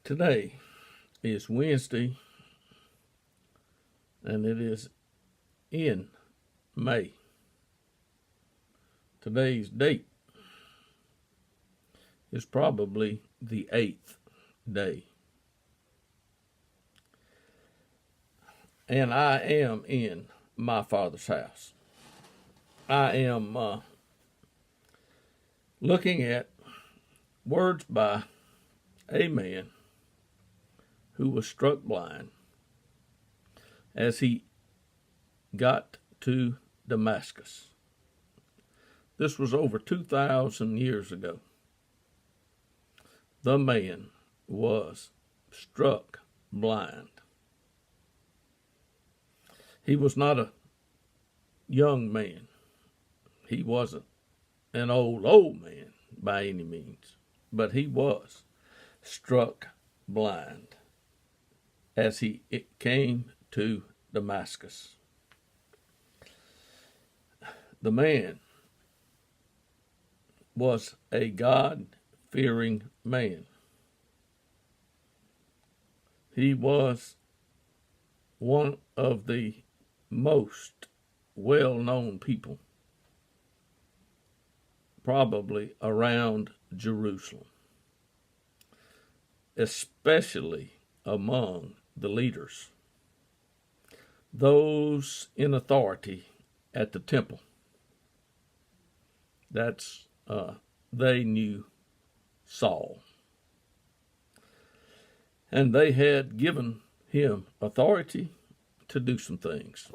Today is Wednesday, and it is in May. Today's date is probably the 8th day. And I am in my Father's house. I am looking at words by a man who was struck blind as he got to Damascus. This was over 2,000 years ago. The man was struck blind. He was not a young man. He wasn't an old man by any means, but he was struck blind as he came to Damascus. The man was a God-fearing man. He was one of the most well-known people probably around Jerusalem, especially among the leaders, those in authority at the temple. They knew Saul, and they had given him authority to do some things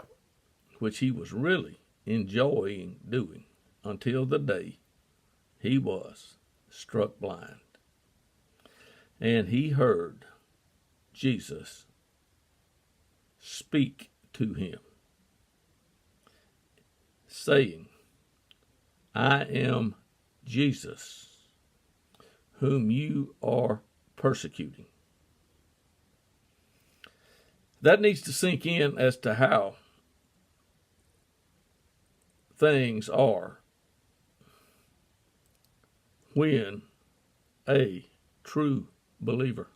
which he was really enjoying doing until the day he was struck blind and he heard Jesus speak to him, saying, "I am Jesus, whom you are persecuting." That needs to sink in as to how things are when a true believer,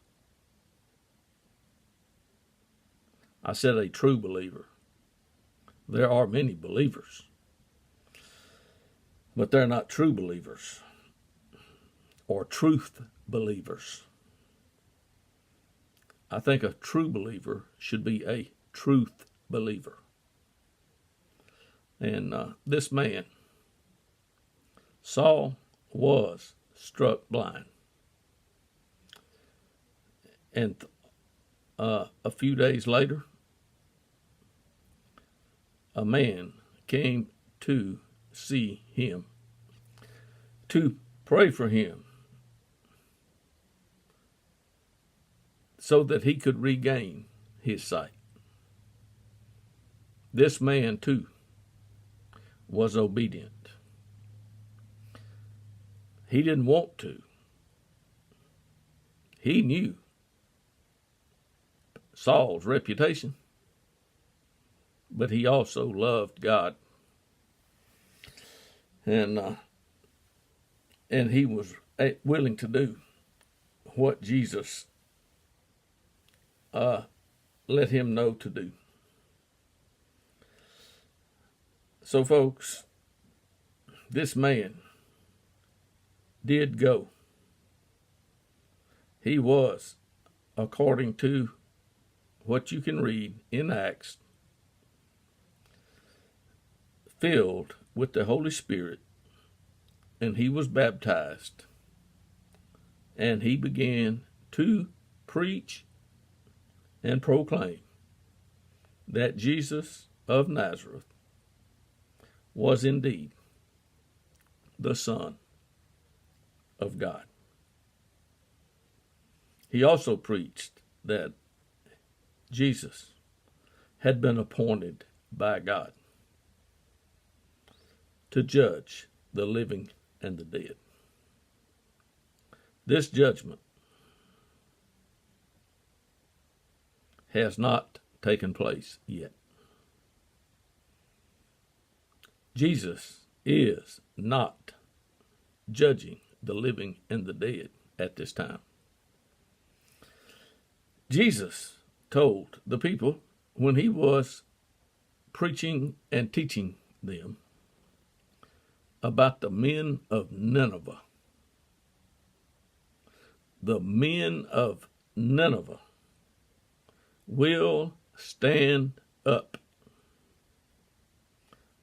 I said a true believer. There are many believers, but they're not true believers or truth believers. I think a true believer should be a truth believer. And this man, Saul, was struck blind. And a few days later, a man came to see him, to pray for him, so that he could regain his sight. This man, too, was obedient. He didn't want to. He knew Saul's reputation, but he also loved God. And he was willing to do what Jesus let him know to do. So, folks, this man did go. He was, according to what you can read in Acts, filled with the Holy Spirit, and he was baptized, and he began to preach and proclaim that Jesus of Nazareth was indeed the Son of God. He also preached that Jesus had been appointed by God to judge the living and the dead. This judgment has not taken place yet. Jesus is not judging the living and the dead at this time. Jesus told the people when he was preaching and teaching them about the men of Nineveh. The men of Nineveh will stand up,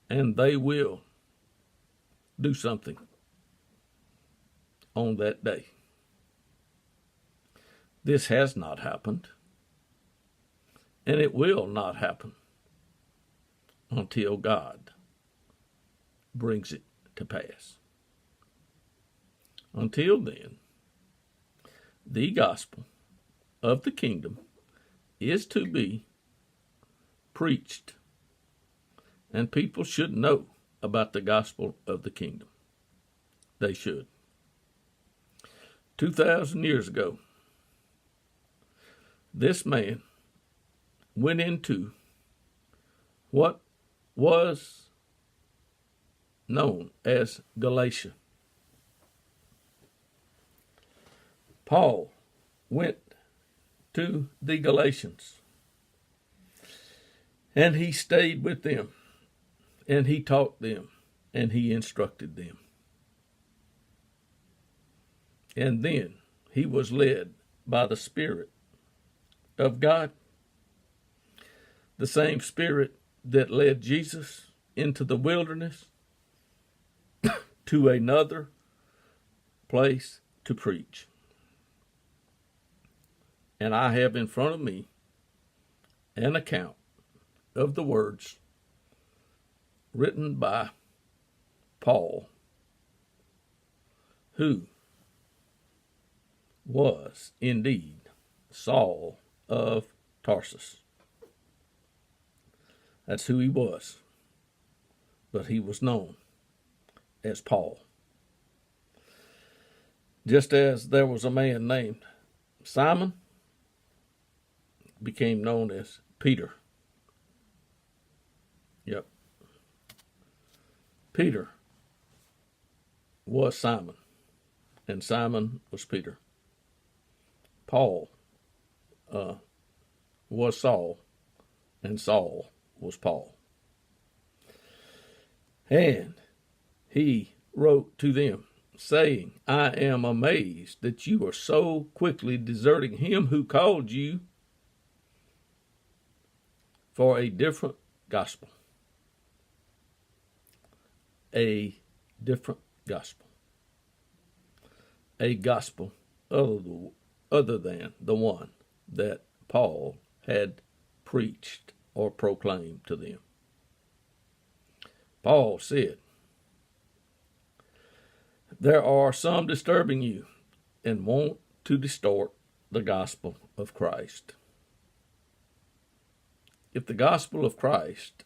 and they will do something on that day. This has not happened, and it will not happen until God brings it to pass. Until then, the gospel of the kingdom is to be preached, and people should know about the gospel of the kingdom. They should. 2,000 years ago, this man went into what was known as Galatia. Paul went to the Galatians, and he stayed with them, and he taught them, and he instructed them. And then he was led by the Spirit of God, the same Spirit that led Jesus into the wilderness to another place to preach. And I have in front of me an account of the words written by Paul, who was indeed Saul of Tarsus. That's who he was. But he was known as Paul. Just as there was a man named Simon, became known as Peter. Yep. Peter was Simon, and Simon was Peter. Paul was Saul, and Saul was Paul. And he wrote to them, saying, I am amazed that you are so quickly deserting him who called you for a different gospel. A different gospel. A gospel other than the one that Paul had preached or proclaimed to them. Paul said, there are some disturbing you and want to distort the gospel of Christ. If the gospel of Christ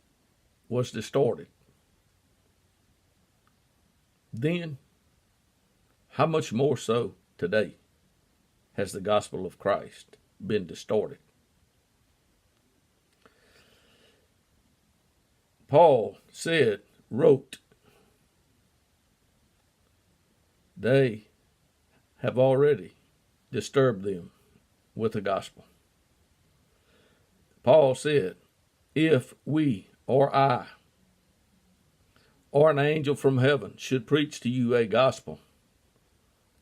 was distorted, then how much more so today has the gospel of Christ been distorted? Paul wrote, they have already disturbed them with the gospel. Paul said, if we or I or an angel from heaven should preach to you a gospel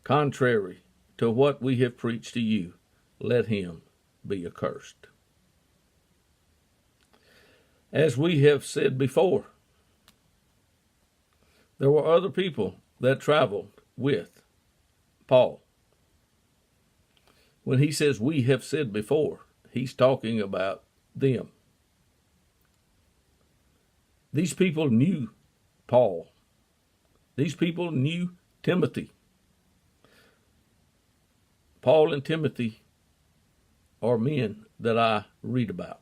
contrary to what we have preached to you, let him be accursed. As we have said before, there were other people that traveled with Paul. When he says we have said before, he's talking about them. These people knew Paul. These people knew Timothy. Paul and Timothy are men that I read about.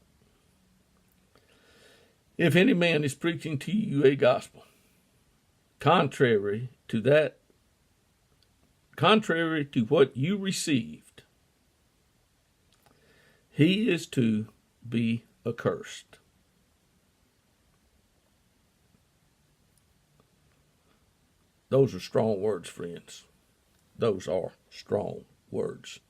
If any man is preaching to you a gospel contrary to what you received, he is to be accursed. Those are strong words, friends. Those are strong words.